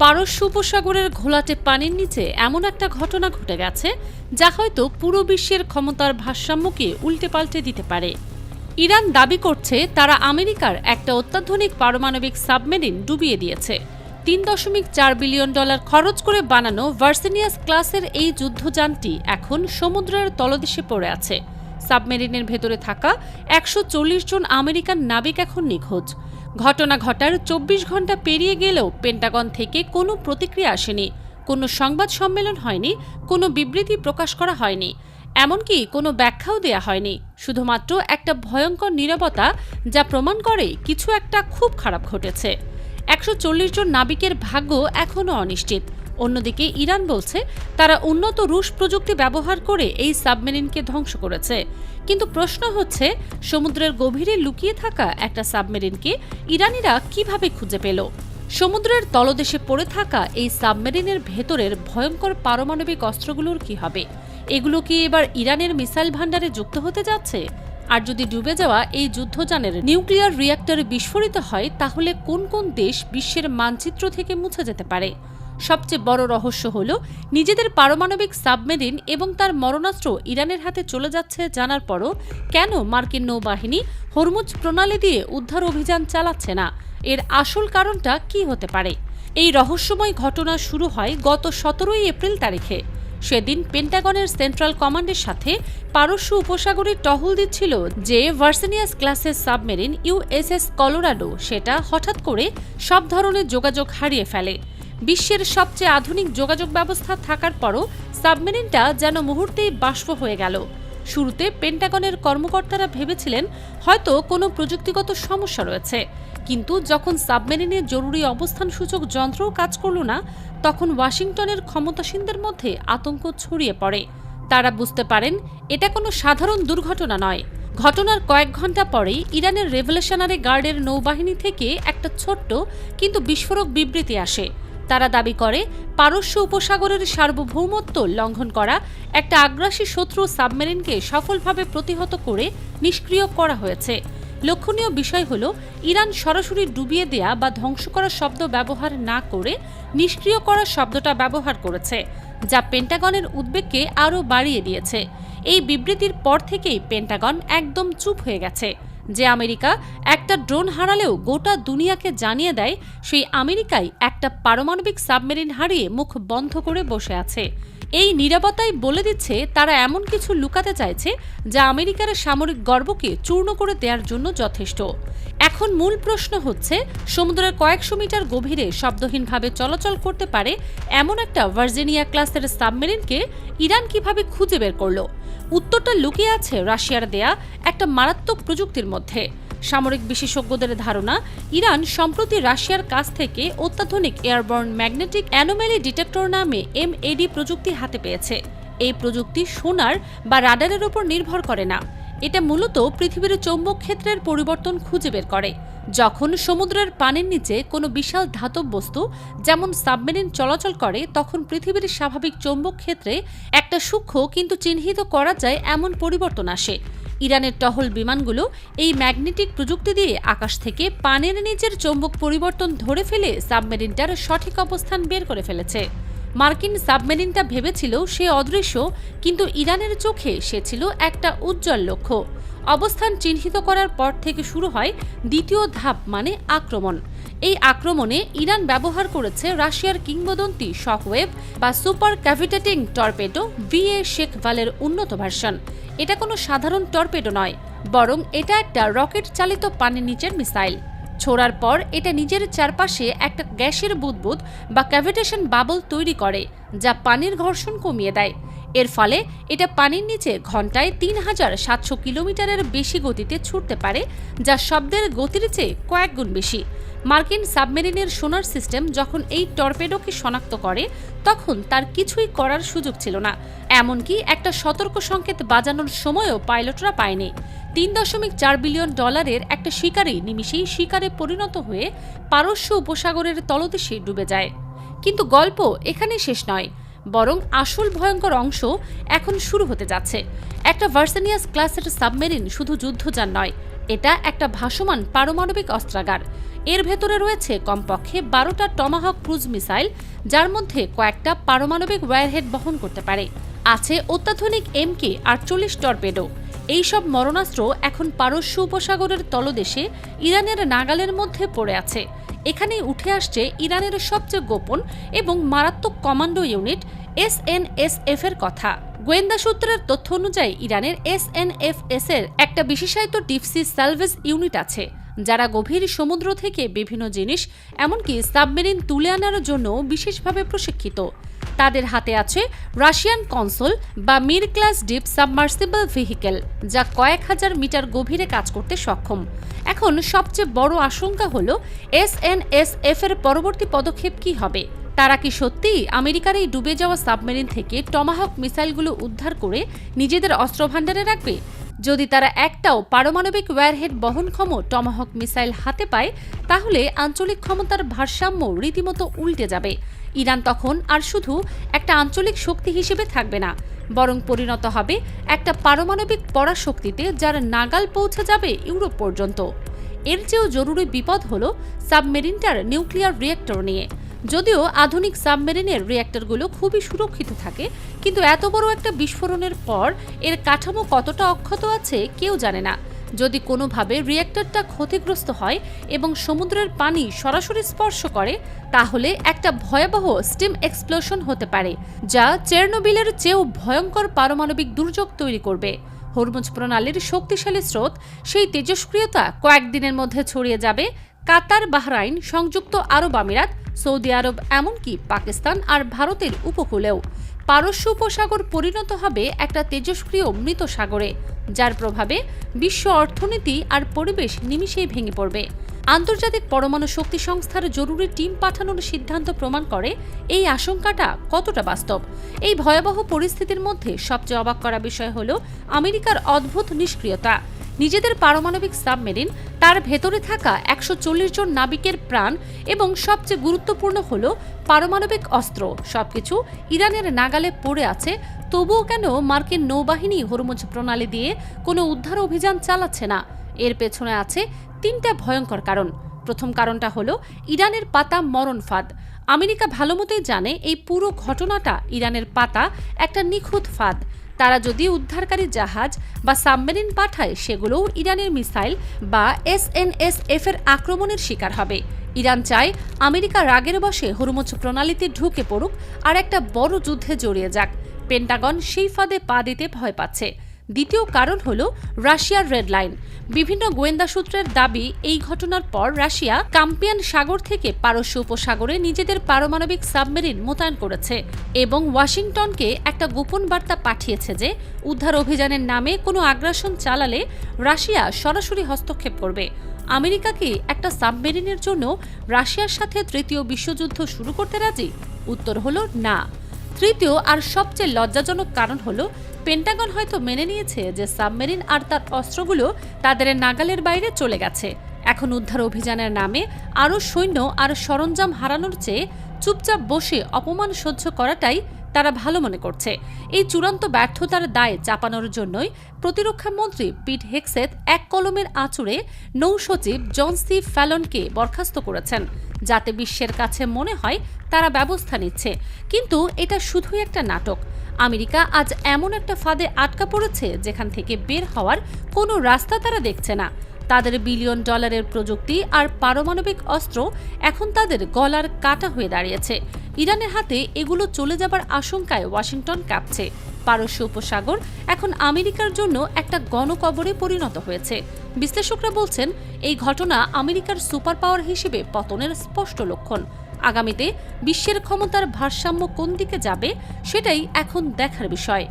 পারস্য উপসাগরের ঘোলাটে পানির নিচে এমন একটা ঘটনা ঘটে গেছে যা হয়তো পুরো বিশ্বের ক্ষমতার ভারসাম্যকে উল্টে পাল্টে দিতে পারে। ইরান দাবি করছে তারা আমেরিকার একটা অত্যাধুনিক পারমাণবিক সাবমেরিন ডুবিয়ে দিয়েছে। $3.4 বিলিয়ন খরচ করে বানানো ভার্সিনিয়াস ক্লাসের এই যুদ্ধযানটি এখন সমুদ্রের তলদেশে পড়ে আছে। সাবমেরিনের ভেতরে থাকা 140 জন আমেরিকান নাবিক এখন নিখোঁজ। ঘটনা ঘটার 24 ঘন্টা পেরিয়ে গেলেও পেন্টাগন থেকে কোনো প্রতিক্রিয়া আসেনি, কোনো সংবাদ সম্মেলন হয়নি, কোনো বিবৃতি প্রকাশ করা হয়নি, এমনকি কোনো ব্যাখ্যাও দেয়া হয়নি। শুধুমাত্র একটা ভয়ঙ্কর নীরবতা যা প্রমাণ করে কিছু একটা খুব খারাপ ঘটেছে। 140 জন নাবিকের ভাগ্য এখনও অনিশ্চিত। অন্যদিকে ইরান বলছে তারা উন্নত রুশ প্রযুক্তি ব্যবহার করে এই সাবমেরিনকে ধ্বংস করেছে। কিন্তু প্রশ্ন হচ্ছে, সমুদ্রের গভীরে লুকিয়ে থাকা একটা সাবমেরিনকে ইরানিরা কিভাবে খুঁজে পেল? সমুদ্রের তলদেশে পড়ে থাকা এই সাবমেরিনের ভেতরের ভয়ঙ্কর পারমাণবিক অস্ত্রগুলোর কি হবে? এগুলো কি এবার ইরানের মিসাইল ভান্ডারে যুক্ত হতে যাচ্ছে? আর যদি ডুবে যাওয়া এই যুদ্ধযানের নিউক্লিয়ার রিঅ্যাক্টরে বিস্ফোরিত হয়, তাহলে কোন কোন দেশ বিশ্বের মানচিত্র থেকে মুছে যেতে পারে? সবচেয়ে বড় রহস্য হল, নিজেদের পারমাণবিক সাবমেরিন এবং তার মরণাস্ত্র ইরানের হাতে চলে যাচ্ছে জানার পরও কেন মার্কিন নৌবাহিনী হরমুজ প্রণালী দিয়ে উদ্ধার অভিযান চালাচ্ছে না? এর আসল কারণটা কি হতে পারে? এই রহস্যময় ঘটনা শুরু হয় গত 17 এপ্রিল তারিখে। সেদিন পেন্টাগনের সেন্ট্রাল কমান্ডের সাথে পারস্য উপসাগরে টহল দিচ্ছিল যে ভার্সিনিয়াস ক্লাসের সাবমেরিন USS কলোরাডো, সেটা হঠাৎ করে সব ধরনের যোগাযোগ হারিয়ে ফেলে। বিশ্বের সবচেয়ে আধুনিক যোগাযোগ ব্যবস্থা থাকার পরও সাবমেরিনটা যেন মুহূর্তেই বাষ্প হয়ে গেল। শুরুতে পেন্টাগনের কর্মকর্তারা ভেবেছিলেন হয়তো কোনো প্রযুক্তিগত সমস্যা রয়েছে, কিন্তু যখন সাবমেরিনের জরুরি অবস্থান সূচক যন্ত্রও কাজ করল না, তখন ওয়াশিংটনের ক্ষমতাসীনদের মধ্যে আতঙ্ক ছড়িয়ে পড়ে। তারা বুঝতে পারেন এটা কোনো সাধারণ দুর্ঘটনা নয়। ঘটনার কয়েক ঘন্টা পরেই ইরানের রেভলিউশনারি গার্ডের নৌবাহিনী থেকে একটা ছোট্ট কিন্তু বিস্ফোরক বিবৃতি আসে। তারা দাবি করে পারস্য উপসাগরের সার্বভৌমত্ব লঙ্ঘন করা একটা আগ্রাসী শত্রু সাবমেরিনকে সফলভাবে প্রতিহত করে নিষ্ক্রিয় করা হয়েছে। লক্ষণীয় বিষয় হল, ইরান সরাসরি ডুবিয়ে দেয়া বা ধ্বংস করার শব্দ ব্যবহার না করে নিষ্ক্রিয় করার শব্দটা ব্যবহার করেছে, যা পেন্টাগনের উদ্বেগকে আরও বাড়িয়ে দিয়েছে। এই বিবৃতির পর থেকেই পেন্টাগন একদম চুপ হয়ে গেছে। যে আমেরিকা একটা ড্রোন হারালেও গোটা দুনিয়াকে জানিয়ে দেয়, সেই আমেরিকাই একটা পারমাণবিক সাবমেরিন হারিয়ে মুখ বন্ধ করে বসে আছে। এই নীরবতাই বলে দিচ্ছে তারা এমন কিছু লুকাতে চাইছে যা আমেরিকার সামরিক গর্বকে চূর্ণ করে দেওয়ার জন্য যথেষ্ট। এখন মূল প্রশ্ন হচ্ছে, সমুদ্রের কয়েকশো মিটার গভীরে শব্দহীনভাবে চলাচল করতে পারে এমন একটা ভার্জিনিয়া ক্লাসের সাবমেরিনকে ইরান কিভাবে খুঁজে বের করল? উত্তরটা লুকিয়ে আছে রাশিয়ার দেয়া একটা মারাত্মক প্রযুক্তির মধ্যে। সামরিক বিশেষজ্ঞদের ধারণা, ইরান সম্প্রতি রাশিয়ার কাছ থেকে অত্যাধুনিক এয়ারবর্ন ম্যাগনেটিক অ্যানোমেলি ডিটেক্টর নামে MAD প্রযুক্তি হাতে পেয়েছে। এই প্রযুক্তি সোনার বা রাডারের উপর নির্ভর করে না। এটা মূলত পৃথিবীর চৌম্বক ক্ষেত্রের পরিবর্তন খুঁজে বের করে। যখন সমুদ্রের পানির নিচে কোনো বিশাল ধাতব বস্তু যেমন সাবমেরিন চলাচল করে, তখন পৃথিবীর স্বাভাবিক চৌম্বক ক্ষেত্রে একটা সূক্ষ্ম কিন্তু চিহ্নিত করা যায় এমন পরিবর্তন আসে। ইরানের টহল বিমানগুলো এই ম্যাগনেটিক প্রযুক্তি দিয়ে আকাশ থেকে পানির নিচের চৌম্বক পরিবর্তন ধরে ফেলে সাবমেরিনটার সঠিক অবস্থান বের করে ফেলেছে। মার্কিন সাবমেরিনটা ভেবেছিল সে অদৃশ্য, কিন্তু ইরানের চোখে সে ছিল একটা উজ্জ্বল লক্ষ্য। অবস্থান চিহ্নিত করার পর থেকে শুরু হয় দ্বিতীয় ধাপ, মানে আক্রমণ। এই আক্রমণে ইরান ব্যবহার করেছে রাশিয়ার কিংবদন্তি শকওয়েভ বা সুপার ক্যাভিটেটিং টর্পেডো VA শেখভালের উন্নত ভার্সন। এটা কোনো সাধারণ টর্পেডো নয়, বরং এটা একটা রকেট চালিত পানির নিচের মিসাইল। ছোড়ার পর এটা নিজের চারপাশে একটা গ্যাসের বুদবুদ বা ক্যাভিটেশন বাবল তৈরি করে, যা পানির ঘর্ষণ কমিয়ে দেয়। এর ফলে এটা পানির নিচে ঘন্টায় 3700 কিলোমিটারের বেশি গতিতে ছুটতে পারে, যা শব্দের গতির চেয়ে কয়েক গুণ বেশি। মার্কিন সাবমেরিনের সোনার সিস্টেম যখন এই টর্পেডোকে শনাক্ত করে, তখন তার কিছুই করার সুযোগ ছিল না। এমনকি একটা সতর্ক সংকেত বাজানোর সময়ও পাইলটরা পায়নি। $3.4 বিলিয়ন একটা শিকারই নিমিষেই শিকারে পরিণত হয়ে পারস্য উপসাগরের তলদেশে ডুবে যায়। কিন্তু গল্প এখানেই শেষ নয়, বরং আসল ভয়ঙ্কর অংশ এখন শুরু হতে যাচ্ছে। একটা ভার্সিনিয়াস ক্লাসের সাবমেরিন শুধু যুদ্ধযান নয়, এটা একটা ভাসমান পারমাণবিক অস্ত্রাগার। এর ভেতরে রয়েছে কমপক্ষে 12টা টমাহক ক্রুজ মিসাইল, যার মধ্যে কয়েকটা পারমাণবিক ওয়্যারহেড বহন করতে পারে। আছে অত্যাধুনিক MK-48 টর্পেডো। এইসব মরণাস্ত্র এখন পারস্য উপসাগরের তলদেশে ইরানের নাগালের মধ্যে পড়ে আছে। এখানেই উঠে আসছে ইরানের সবচেয়ে গোপন এবং মারাত্মক কমান্ডো ইউনিট SNSF এর কথা। গোয়েন্দা সূত্রের তথ্য অনুযায়ী ইরানের SNFS এর একটা বিশেষায়িত ডিপসি সালভেজ ইউনিট আছে, যারা গভীর সমুদ্র থেকে বিভিন্ন জিনিস, এমনকি সাবমেরিন তুলে আনার জন্য বিশেষভাবে প্রশিক্ষিত। তাদের হাতে আছে রাশিয়ান কনসোল বা Mir class deep submersible vehicle, যা কয়েক হাজার মিটার গভীরে কাজ করতে সক্ষম। এখন সবচেয়ে বড় আশঙ্কা হল SNSF এর পরবর্তী পদক্ষেপ কি হবে। তারা কি সত্যিই আমেরিকার এই ডুবে যাওয়া সাবমেরিন থেকে টমাহক মিসাইলগুলো উদ্ধার করে নিজেদের অস্ত্রভাণ্ডারে রাখবে? যদি তারা একটাও পারমাণবিক ওয়্যারহেড বহনক্ষম টমাহক মিসাইল হাতে পায়, তাহলে আঞ্চলিক ক্ষমতার ভারসাম্য রীতিমতো উল্টে যাবে। ইরান তখন আর শুধু একটা আঞ্চলিক শক্তি হিসেবে থাকবে না, বরং পরিণত হবে একটা পারমাণবিক পরাশক্তিতে, যার নাগাল পৌঁছে যাবে ইউরোপ পর্যন্ত। এর চেয়েও জরুরি বিপদ হল সাবমেরিনটার নিউক্লিয়ার রিয়েক্টর নিয়ে। যদিও আধুনিক সাবমেরিনের রিয়েক্টরগুলো খুবই সুরক্ষিত থাকে, কিন্তু এত বড় একটা বিস্ফোরণের পর এর কাঠামো কতটা অক্ষত আছে কেউ জানে না। যদি কোনোভাবে রিয়েক্টরটা ক্ষতিগ্রস্ত হয় এবং সমুদ্রের পানি সরাসরি স্পর্শ করে, তাহলে একটা ভয়াবহ স্টিম এক্সপ্লোশন হতে পারে, যা চেরনোবিলের চেয়েও ভয়ঙ্কর পারমাণবিক দুর্যোগ তৈরি করবে। হরমুজ প্রণালীর শক্তিশালী স্রোত, সেই তেজস্ক্রিয়তা কয়েকদিনের মধ্যে ছড়িয়ে যাবে কাতার, বাহরাইন, সংযুক্ত আরব আমিরাত, সৌদি আরব, এমনকি পাকিস্তান আর ভারতের উপকূলেও। পারস্য উপসাগর পরিণত হবে একটা তেজস্ক্রিয় মৃত সাগরে, যার প্রভাবে বিশ্ব অর্থনীতি আর পরিবেশ নিমিষেই ভেঙে পড়বে। আন্তর্জাতিক পরমাণু শক্তি সংস্থার জরুরি টিম পাঠানোর সিদ্ধান্ত প্রমাণ করে এই আশঙ্কাটা কতটা বাস্তব। এই ভয়াবহ পরিস্থিতির মধ্যে সবচেয়ে অবাক করা বিষয় হল আমেরিকার অদ্ভুত নিষ্ক্রিয়তা। নিজেদের পারমাণবিক সাবমেরিন, তার ভেতরে থাকা 140 জন নাবিকের প্রাণ এবং সবচেয়ে গুরুত্বপূর্ণ হল পারমাণবিক অস্ত্র, সবকিছু ইরানের নাগালে পড়ে আছে। তবুও কেন মার্কিন নৌবাহিনী হরমুজ প্রণালী দিয়ে কোনো উদ্ধার অভিযান চালাচ্ছে না? এর পেছনে আছে 3টা ভয়ঙ্কর কারণ। প্রথম কারণটা হলো ইরানের পাতা মরণ ফাঁদ। আমেরিকা ভালোমতোই জানে এই পুরো ঘটনাটা ইরানের পাতা একটা নিখুঁত ফাঁদ। তারা যদি উদ্ধারকারী জাহাজ বা সাবমেরিন পাঠায়, সেগুলোও ইরানের মিসাইল বা SNSF এর আক্রমণের শিকার হবে। ইরান চায় আমেরিকা রাগের বশে হরমুজ প্রণালীতে ঢুকে পড়ুক আর একটা বড় যুদ্ধে জড়িয়ে যাক। পেন্টাগন সেই ফাঁদে পা দিতে ভয় পাচ্ছে। দ্বিতীয় কারণ হল রাশিয়ার রেড লাইন। বিভিন্ন গোয়েন্দা সূত্রের দাবি, এই ঘটনার পর রাশিয়া কাস্পিয়ান সাগর থেকে পারস্য উপসাগরে নিজেদের পারমাণবিক সাবমেরিন মোতায়েন করেছে এবং ওয়াশিংটনকে একটা গোপন বার্তা পাঠিয়েছে যে উদ্ধার অভিযানের নামে কোনো আগ্রাসন চালালে রাশিয়া সরাসরি হস্তক্ষেপ করবে। আমেরিকা কি একটা সাবমেরিনের জন্য রাশিয়ার সাথে তৃতীয় বিশ্বযুদ্ধ শুরু করতে রাজি? উত্তর হলো না। তৃতীয় আর সবচেয়ে লজ্জাজনক কারণ হলো পেন্টাগন হয়তো মেনে নিয়েছে যে সাবমেরিন আর তার অস্ত্রগুলো তাদের নাগালের বাইরে চলে গেছে। এখন উদ্ধার অভিযানের নামে আরও সৈন্য আর সরঞ্জাম হারানোর চেয়ে চুপচাপ বসে অপমান সহ্য করাটাই তারা ভালো মনে করছে। এই চূড়ান্ত ব্যর্থতার দায় চাপানোর জন্যই প্রতিরক্ষা মন্ত্রী পিট হেগসেথ এক কলমের আঁচড়ে নৌসচিব জন সি ফ্যালনকে বরখাস্ত করেছেন, যাতে বিশ্বের কাছে মনে হয় তারা ব্যবস্থা নিচ্ছে। কিন্তু এটা শুধুই একটা নাটক। আমেরিকা আজ এমন একটা ফাঁদে আটকা পড়েছে যেখান থেকে বের হওয়ার কোনো রাস্তা তারা দেখছে না। তাদের বিলিয়ন ডলারের প্রযুক্তি আর পারমাণবিক অস্ত্র এখন তাদের গলার কাটা হয়ে দাঁড়িয়েছে। ইরানের হাতে এগুলো চলে যাবার আশঙ্কায় ওয়াশিংটন কাঁপছে। পারস্য উপসাগর এখন আমেরিকার জন্য একটা গণকবরে পরিণত হয়েছে। বিশ্লেষকরা বলছেন, এই ঘটনা আমেরিকার সুপার পাওয়ার হিসেবে পতনের স্পষ্ট লক্ষণ। আগামীতে বিশ্বের ক্ষমতার ভারসাম্য কোন দিকে যাবে সেটাই এখন দেখার বিষয়।